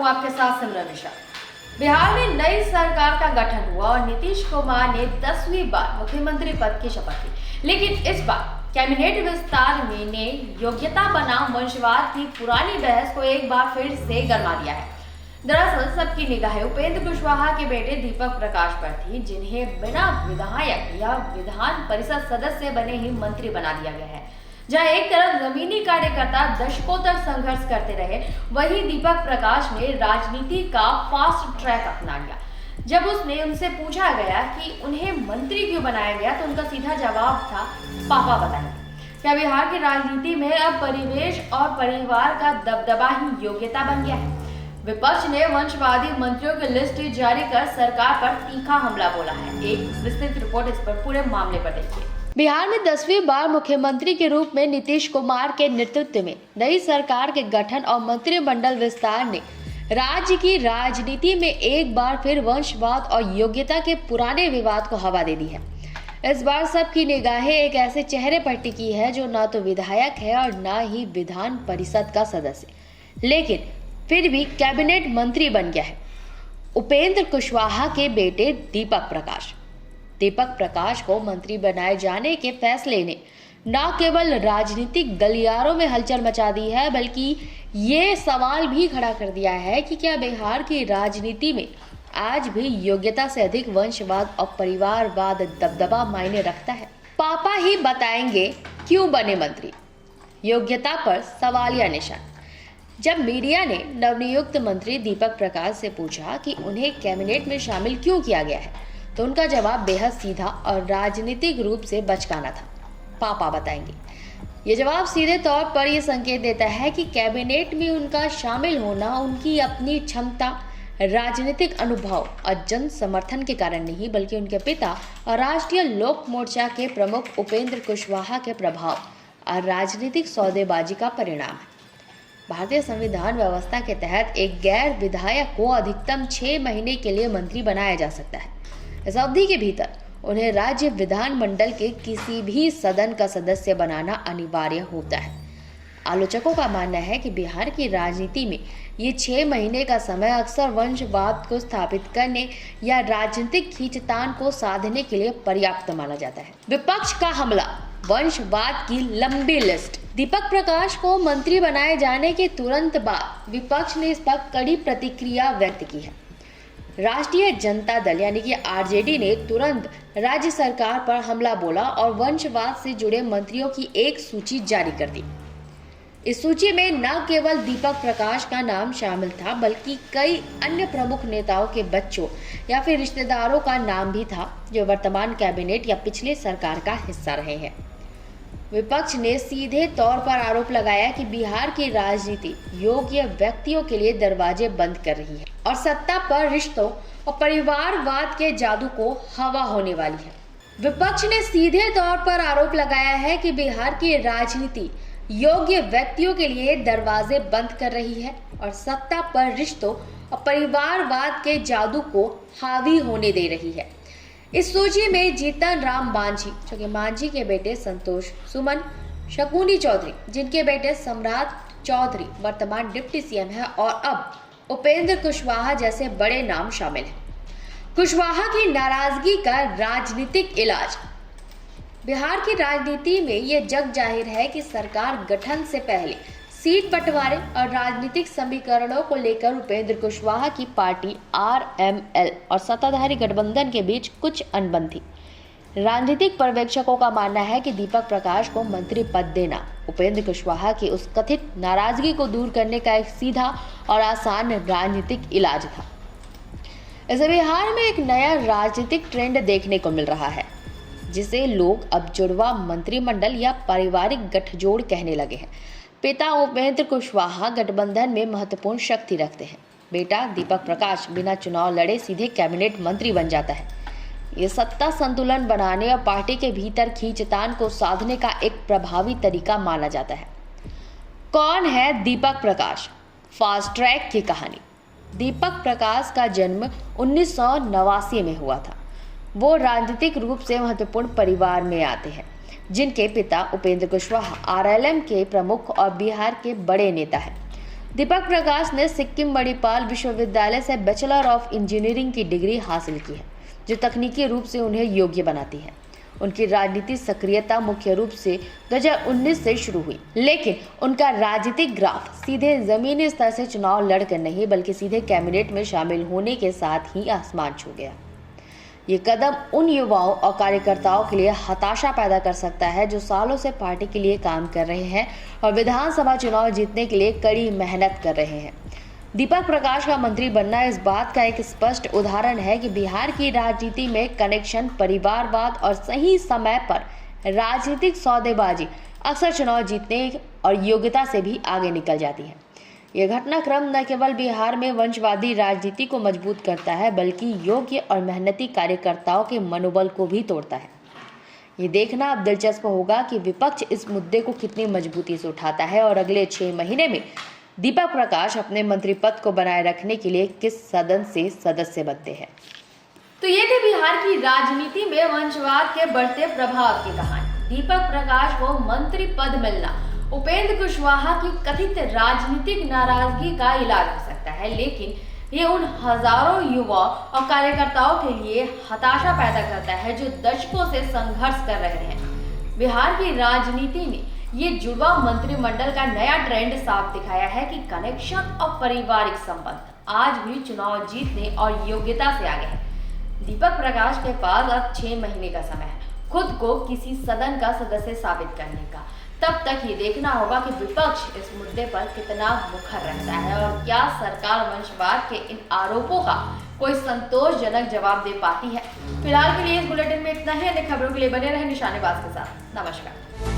हूँ आपके साथ सिमरन मिश्रा। बिहार में नई सरकार का गठन हुआ और नीतीश कुमार ने 10वीं बार मुख्यमंत्री पद की शपथ ली, लेकिन इस बार कैबिनेट विस्तार में ने योग्यता बनाम वंशवाद की पुरानी बहस को एक बार फिर से गरमा दिया है। दरअसल सबकी निगाहें उपेंद्र कुशवाहा के बेटे दीपक प्रकाश पर थी, जिन्हें बिना विधायक या विधान परिषद सदस्य बने ही मंत्री बना दिया गया है। जहां एक तरफ जमीनी कार्यकर्ता दशकों तक संघर्ष करते रहे, वहीं दीपक प्रकाश ने राजनीति का फास्ट ट्रैक अपना लिया। जब उनसे पूछा गया कि उन्हें मंत्री क्यों बनाया गया, तो उनका सीधा जवाब था, पापा बताएंगे। क्या बिहार की राजनीति में अब परिवेश और परिवार का दबदबा ही योग्यता बन गया है? विपक्ष ने वंशवादी मंत्रियों की लिस्ट जारी कर सरकार पर तीखा हमला बोला है। एक विस्तृत रिपोर्ट इस पर पूरे मामले पर देखिए। बिहार में 10वीं बार मुख्यमंत्री के रूप में नीतीश कुमार के नेतृत्व में नई सरकार के गठन और मंत्रिमंडल विस्तार ने राज्य की राजनीति में एक बार फिर वंशवाद और योग्यता के पुराने विवाद को हवा दे दी है। इस बार सबकी निगाहें एक ऐसे चेहरे पर टिकी है जो ना तो विधायक है और ना ही विधान परिषद का सदस्य, लेकिन फिर भी कैबिनेट मंत्री बन गया है। उपेंद्र कुशवाहा के बेटे दीपक प्रकाश को मंत्री बनाए जाने के फैसले ने न केवल राजनीतिक गलियारों में हलचल मचा दी है, बल्कि ये सवाल भी खड़ा कर दिया है कि क्या बिहार की राजनीति में आज भी योग्यता से अधिक वंशवाद और परिवारवाद दबदबा मायने रखता है। पापा ही बताएंगे क्यों बने मंत्री, योग्यता पर सवालिया निशान। जब मीडिया ने नवनियुक्त मंत्री दीपक प्रकाश से पूछा कि उन्हें कैबिनेट में शामिल क्यों किया गया है, तो उनका जवाब बेहद सीधा और राजनीतिक रूप से बचकाना था, पापा बताएंगे। ये जवाब सीधे तौर पर यह संकेत देता है कि कैबिनेट में उनका शामिल होना उनकी अपनी क्षमता, राजनीतिक अनुभव और जन समर्थन के कारण नहीं, बल्कि उनके पिता और राष्ट्रीय लोक मोर्चा के प्रमुख उपेंद्र कुशवाहा के प्रभाव और राजनीतिक सौदेबाजी का परिणाम है। भारतीय संविधान व्यवस्था के तहत एक गैर विधायक को अधिकतम 6 महीने के लिए मंत्री बनाया जा सकता है। इस अवधि के भीतर उन्हें राज्य विधानमंडल के किसी भी सदन का सदस्य बनाना अनिवार्य होता है। आलोचकों का मानना है कि बिहार की राजनीति में ये 6 महीने का समय अक्सर वंशवाद को स्थापित करने या राजनीतिक खींचतान को साधने के लिए पर्याप्त माना जाता है। विपक्ष का हमला, वंशवाद की लंबी लिस्ट। दीपक प्रकाश को मंत्री बनाए जाने के तुरंत बाद विपक्ष ने इस पर कड़ी प्रतिक्रिया व्यक्त की है। राष्ट्रीय जनता दल यानी कि आरजेडी ने तुरंत राज्य सरकार पर हमला बोला और वंशवाद से जुड़े मंत्रियों की एक सूची जारी कर दी। इस सूची में न केवल दीपक प्रकाश का नाम शामिल था, बल्कि कई अन्य प्रमुख नेताओं के बच्चों या फिर रिश्तेदारों का नाम भी था, जो वर्तमान कैबिनेट या पिछले सरकार का हिस्सा रहे हैं। विपक्ष ने सीधे तौर पर आरोप लगाया कि बिहार की राजनीति योग्य व्यक्तियों के लिए दरवाजे बंद कर रही है और सत्ता पर रिश्तों और परिवारवाद के जादू को हवा होने वाली है। विपक्ष ने सीधे तौर पर आरोप लगाया है कि बिहार की राजनीति योग्य व्यक्तियों के लिए दरवाजे बंद कर रही है और सत्ता पर रिश्तों और परिवारवाद के जादू को हावी होने दे रही है। इस सूची में जीतन राम मांझी, जो कि मांझी के बेटे संतोष सुमन, शकुनी चौधरी, जिनके बेटे सम्राट चौधरी वर्तमान डिप्टी सीएम है, और अब उपेंद्र कुशवाहा जैसे बड़े नाम शामिल हैं। कुशवाहा की नाराजगी का राजनीतिक इलाज। बिहार की राजनीति में यह जग जाहिर है कि सरकार गठन से पहले सीट बंटवारे और राजनीतिक समीकरणों को लेकर उपेंद्र कुशवाहा की पार्टी आरएमएल और सत्ताधारी गठबंधन के बीच कुछ अनबन थी। राजनीतिक पर्यवेक्षकों का मानना है कि दीपक प्रकाश को मंत्री पद देना उपेंद्र कुशवाहा की उस कथित नाराजगी को दूर करने का एक सीधा और आसान राजनीतिक इलाज था। इसे बिहार में एक नया राजनीतिक ट्रेंड देखने को मिल रहा है, जिसे लोग अब जुड़वा मंत्रिमंडल या पारिवारिक गठजोड़ कहने लगे हैं। पिता उपेंद्र कुशवाहा गठबंधन में महत्वपूर्ण शक्ति रखते हैं। बेटा दीपक प्रकाश बिना चुनाव लड़े सीधे कैबिनेट मंत्री बन जाता है। ये सत्ता संतुलन बनाने और पार्टी के भीतर खींचतान को साधने का एक प्रभावी तरीका माना जाता है। कौन है दीपक प्रकाश? फास्ट ट्रैक की कहानी। दीपक प्रकाश का जन्म 1989 में हुआ था। वो राजनीतिक रूप से महत्वपूर्ण परिवार में आते हैं, जिनके पिता उपेंद्र कुशवाहा आरएलएम के प्रमुख और बिहार के बड़े नेता हैं। दीपक प्रकाश ने सिक्किम मणिपाल विश्वविद्यालय से बैचलर ऑफ इंजीनियरिंग की डिग्री हासिल की है, जो तकनीकी रूप से उन्हें योग्य बनाती है। उनकी राजनीतिक सक्रियता मुख्य रूप से 2019 से शुरू हुई, लेकिन उनका राजनीतिक ग्राफ सीधे जमीनी स्तर से चुनाव लड़कर नहीं बल्कि सीधे कैबिनेट में शामिल होने के साथ ही आसमान छू गया। ये कदम उन युवाओं और कार्यकर्ताओं के लिए हताशा पैदा कर सकता है जो सालों से पार्टी के लिए काम कर रहे हैं और विधानसभा चुनाव जीतने के लिए कड़ी मेहनत कर रहे हैं। दीपक प्रकाश का मंत्री बनना इस बात का एक स्पष्ट उदाहरण है कि बिहार की राजनीति में कनेक्शन, परिवारवाद और सही समय पर राजनीतिक सौदेबाजी अक्सर चुनाव जीतने और योग्यता से भी आगे निकल जाती है। यह घटनाक्रम न केवल बिहार में वंशवादी राजनीति को मजबूत करता है बल्कि योग्य और मेहनती कार्यकर्ताओं के मनोबल को भी तोड़ता है। ये देखना अब दिलचस्प होगा कि विपक्ष इस मुद्दे को कितनी मजबूती से उठाता है और अगले 6 महीने में दीपक प्रकाश अपने मंत्री पद को बनाए रखने के लिए किस सदन से सदस्य बनते हैं। तो ये थी बिहार की राजनीति में वंशवाद के बढ़ते प्रभाव की कहानी। दीपक प्रकाश को मंत्री पद मिलना उपेंद्र कुशवाहा की कथित राजनीतिक नाराजगी का इलाज हो सकता है, लेकिन ये उन हजारों युवाओं और कार्यकर्ताओं के लिए हताशा पैदा करता है जो दशकों से संघर्ष कर रहे हैं। बिहार की राजनीति में ये जुड़वा मंत्रिमंडल का नया ट्रेंड साफ दिखाया है कि कनेक्शन और पारिवारिक संबंध आज भी चुनाव जीतने और योग्यता से आगे है। दीपक प्रकाश के पास अब 6 महीने का समय है खुद को किसी सदन का सदस्य साबित करने का। तब तक ये देखना होगा कि विपक्ष इस मुद्दे पर कितना मुखर रहता है और क्या सरकार वंशवाद के इन आरोपों का कोई संतोषजनक जवाब दे पाती है। फिलहाल के लिए इस बुलेटिन में इतना ही। अन्य खबरों के लिए बने रहे निशानेबाज के साथ। नमस्कार।